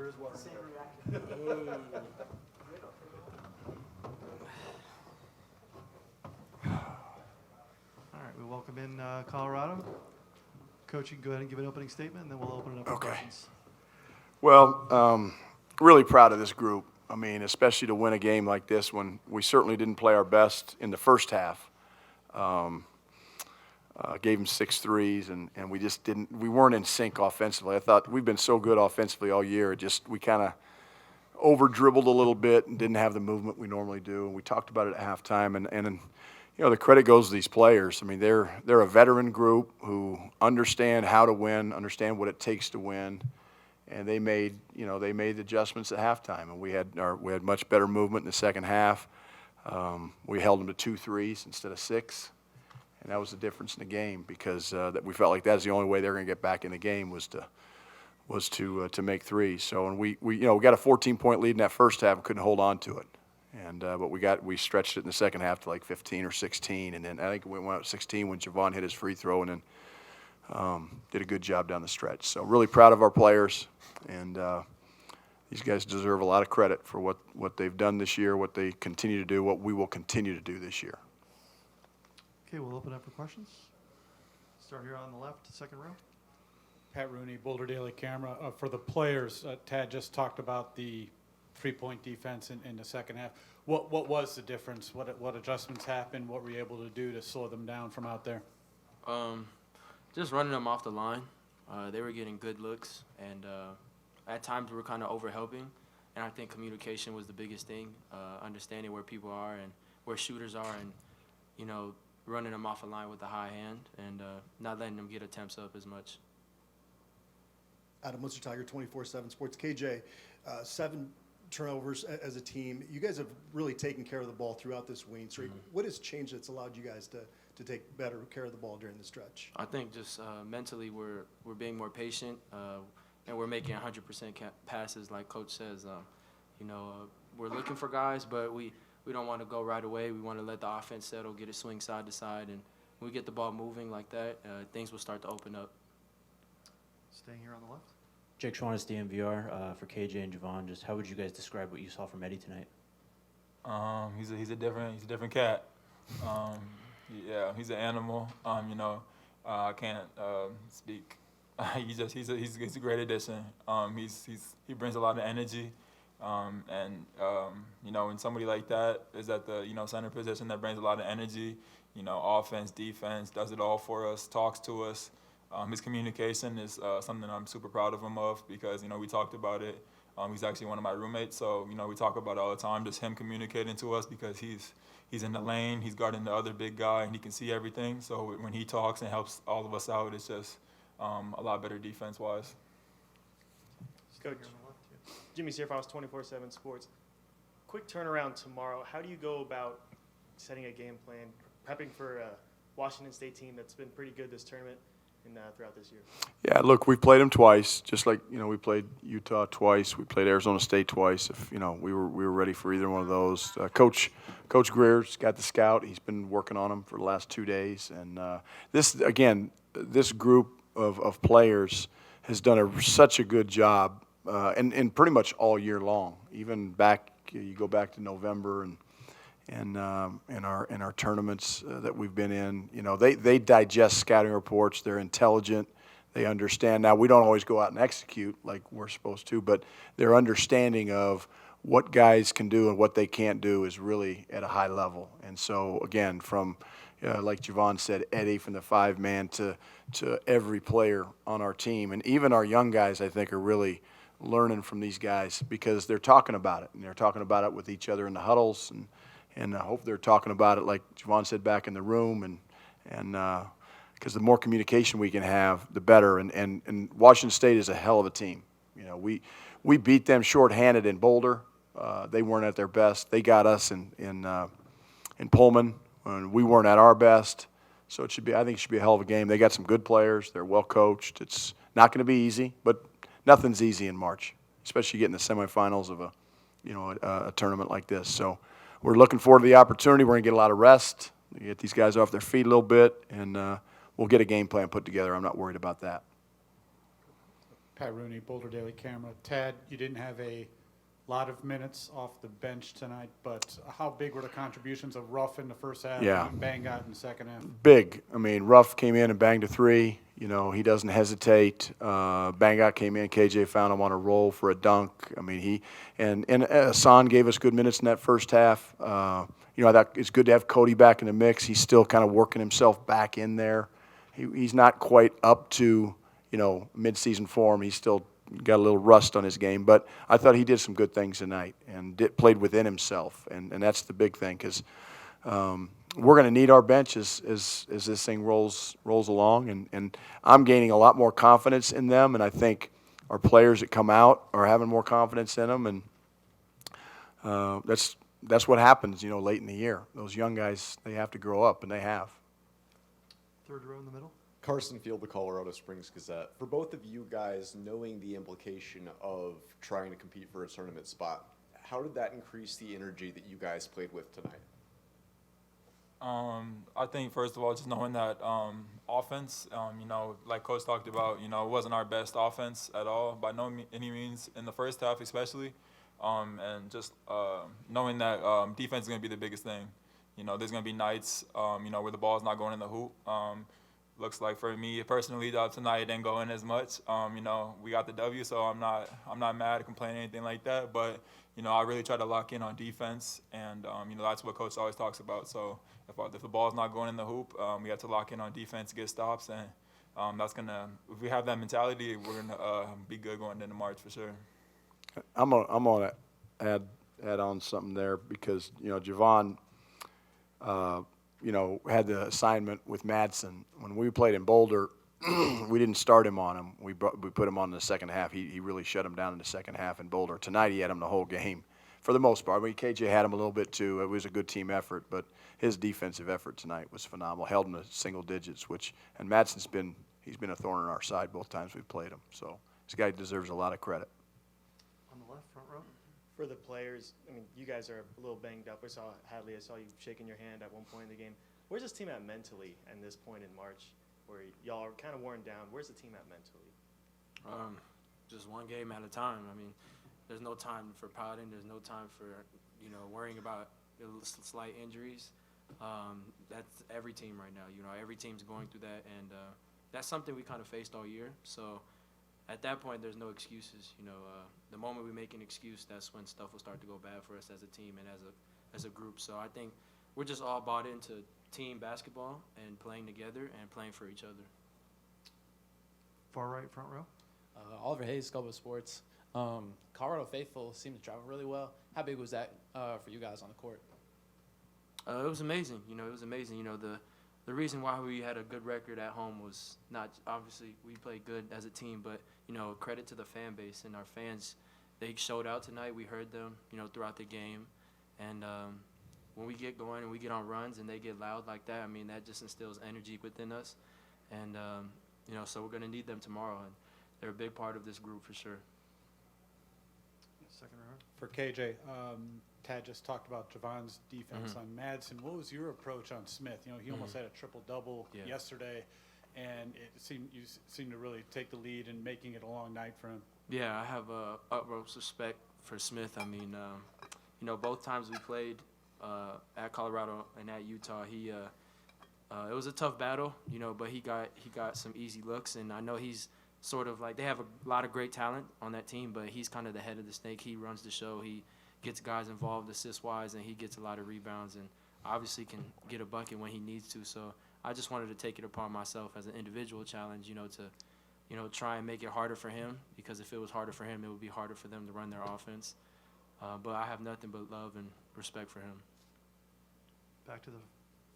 beer is warming All right, we welcome in Colorado. Coach, you can go ahead and give an opening statement, and then we'll open it up for questions. Well, really proud of this group. I mean, especially to win a game like this when we certainly didn't play our best in the first half. Gave them 6 threes, and we just didn't. We weren't in sync offensively. I thought we've been so good offensively all year. We kind of over-dribbled a little bit and didn't have the movement we normally do. And we talked about it at halftime. And you know, the credit goes to these players. I mean, they're a veteran group who understand how to win, understand what it takes to win. And they made adjustments at halftime, and we had much better movement in the second half. We held them to 2 threes instead of 6, and that was the difference in the game because that we felt like that's the only way they were going to get back in the game was to make threes. So and we got a 14-point lead in that first half and couldn't hold on to it, and but we stretched it in the second half to like 15 or 16, and then I think we went up 16 when Javon hit his free throw, and then did a good job down the stretch. So really proud of our players. And these guys deserve a lot of credit for what they've done this year, what they continue to do, what we will continue to do this year. Okay, we'll open up for questions. Start here on the left, second row. Pat Rooney, Boulder Daily Camera. For the players, Tad just talked about the 3-point defense in the second half. What was the difference? What adjustments happened? What were you able to do to slow them down from out there? Just running them off the line. They were getting good looks, and at times we were kind of overhelping. And I think communication was the biggest thing, understanding where people are and where shooters are, and running them off the line with the high hand and not letting them get attempts up as much. Adam Munster-Tiger, 24/7 Sports. KJ, 7 turnovers as a team. You guys have really taken care of the ball throughout this winning streak. Mm-hmm. What has changed that's allowed you guys to take better care of the ball during the stretch? I think just mentally we're being more patient, and we're making 100% passes like Coach says. We're looking for guys, but we don't want to go right away. We want to let the offense settle, get it swing side to side, and when we get the ball moving like that, things will start to open up. Staying here on the left. Jake Schwannis, DMVR, for KJ and Javon. Just how would you guys describe what you saw from Eddie tonight? He's a different cat. Yeah, he's an animal. I can't speak. He's a great addition. He brings a lot of energy, and when somebody like that is at the center position that brings a lot of energy, offense, defense, does it all for us, talks to us. His communication is something I'm super proud of him of because we talked about it. He's actually one of my roommates, so we talk about it all the time. Just him communicating to us because he's in the lane, he's guarding the other big guy, and he can see everything. So when he talks and helps all of us out, it's just a lot better defense-wise. Coach, Jimmy Searfoss, 24/7 Sports. Quick turnaround tomorrow. How do you go about setting a game plan, prepping for a Washington State team that's been pretty good this tournament and throughout this year? Yeah, look, we've played them twice, just like we played Utah twice, we played Arizona State twice. If we were ready for either one of those. Coach Greer's got the scout. He's been working on them for the last 2 days, and this group of players has done such a good job, and pretty much all year long. Even you go back to November and in our tournaments that we've been in, they digest scouting reports. They're intelligent. They understand. Now, we don't always go out and execute like we're supposed to, but their understanding of what guys can do and what they can't do is really at a high level. And so, again, from like Javon said, Eddie from the 5-man to every player on our team, and even our young guys, I think, are really learning from these guys because they're talking about it, and they're talking about it with each other in the huddles, and I hope they're talking about it like Javon said back in the room, and because the more communication we can have, the better. And Washington State is a hell of a team. We beat them shorthanded in Boulder. They weren't at their best. They got us in Pullman, and we weren't at our best. So I think it should be a hell of a game. They got some good players. They're well coached. It's not going to be easy, but nothing's easy in March, especially getting the semifinals of a tournament like this. So we're looking forward to the opportunity. We're going to get a lot of rest, get these guys off their feet a little bit, and we'll get a game plan put together. I'm not worried about that. Pat Rooney, Boulder Daily Camera. Tad, you didn't have a lot of minutes off the bench tonight, but how big were the contributions of Ruff in the first half Yeah. and Bangot in the second half? Big. I mean, Ruff came in and banged a three. You know, he doesn't hesitate. Bangot came in. KJ found him on a roll for a dunk. I mean, and Hassan gave us good minutes in that first half. You know, that it's good to have Cody back in the mix. He's still kind of working himself back in there. He's not quite up to, you know, midseason form. He's still got a little rust on his game, but I thought he did some good things tonight and played within himself, and that's the big thing, because we're going to need our bench as this thing rolls along, and I'm gaining a lot more confidence in them, and I think our players that come out are having more confidence in them, and that's what happens, you know, late in the year. Those young guys, they have to grow up, and they have. Third row in the middle. Carson Field, the Colorado Springs Gazette. For both of you guys, knowing the implication of trying to compete for a tournament spot, how did that increase the energy that you guys played with tonight? I think, first of all, just knowing that offense, you know, like Coach talked about, you know, it wasn't our best offense at all, by any means, in the first half especially. And just knowing that defense is going to be the biggest thing. You know, there's going to be nights, you know, where the ball's not going in the hoop. Looks like for me personally, tonight it didn't go in as much. You know, we got the W, so I'm not mad, complaining, anything like that. But you know, I really try to lock in on defense, and you know, that's what Coach always talks about. So if the ball's not going in the hoop, we have to lock in on defense, get stops, and that's gonna. If we have that mentality, we're gonna be good going into March for sure. I'm gonna add on something there, because you know, Javon, you know, had the assignment with Madsen. When we played in Boulder, we didn't start him on him. We put him on in the second half. He really shut him down in the second half in Boulder. Tonight he had him the whole game, for the most part. I mean, KJ had him a little bit too. It was a good team effort, but his defensive effort tonight was phenomenal. Held him to single digits, and Madsen's been a thorn in our side both times we've played him. So this guy deserves a lot of credit. On the left, front row. For the players, I mean, you guys are a little banged up. I saw Hadley, I saw you shaking your hand at one point in the game. Where's this team at mentally at this point in March, where y'all are kind of worn down? Where's the team at mentally? Just one game at a time. I mean, there's no time for pouting. There's no time for, you know, worrying about slight injuries. That's every team right now. You know, every team's going through that, and that's something we kind of faced all year. So at that point, there's no excuses. You know, the moment we make an excuse, that's when stuff will start to go bad for us as a team and as a group. So I think we're just all bought into team basketball and playing together and playing for each other. Far right, front row. Oliver Hayes, Scuba Sports. Colorado Faithful seemed to travel really well. How big was that for you guys on the court? It was amazing. You know, it was amazing. You know, the reason why we had a good record at home was not obviously we played good as a team, but you know, credit to the fan base and our fans. They showed out tonight. We heard them, you know, throughout the game, and when we get going and we get on runs and they get loud like that, I mean, that just instills energy within us, and you know, so we're gonna need them tomorrow, and they're a big part of this group for sure. Second row. For KJ, Tad just talked about Javon's defense on Madsen. What was your approach on Smith? You know, he almost had a triple-double yesterday, and it seemed you seemed to really take the lead in making it a long night for him. Yeah, I have utmost respect for Smith. I mean, you know, both times we played at Colorado and at Utah, it was a tough battle, you know, but he got some easy looks, and I know he's sort of like, they have a lot of great talent on that team, but he's kind of the head of the snake. He runs the show. He gets guys involved assist-wise, and he gets a lot of rebounds, and obviously can get a bucket when he needs to. So I just wanted to take it upon myself as an individual challenge, you know, to, you know, try and make it harder for him, because if it was harder for him, it would be harder for them to run their offense. But I have nothing but love and respect for him. Back to the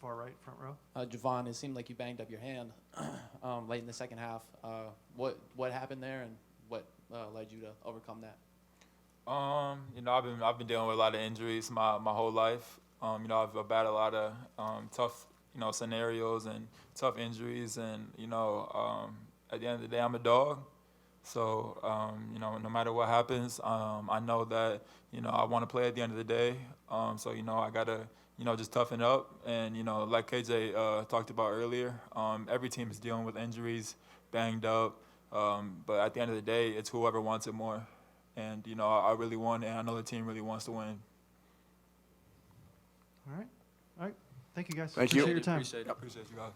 far right, front row. Javon, it seemed like you banged up your hand late in the second half. What happened there, and what led you to overcome that? You know, I've been dealing with a lot of injuries my whole life. You know, I've battled a lot of tough, you know, scenarios and tough injuries, and you know, at the end of the day, I'm a dog. So you know, no matter what happens, I know that, you know, I want to play at the end of the day. So you know, I gotta, you know, just toughen up, and you know, like KJ talked about earlier, every team is dealing with injuries, banged up. But at the end of the day, it's whoever wants it more. And, you know, I really want it, and I know the team really wants to win. All right. All right. Thank you, guys. Thank you. Appreciate your time. Appreciate it. I appreciate you guys.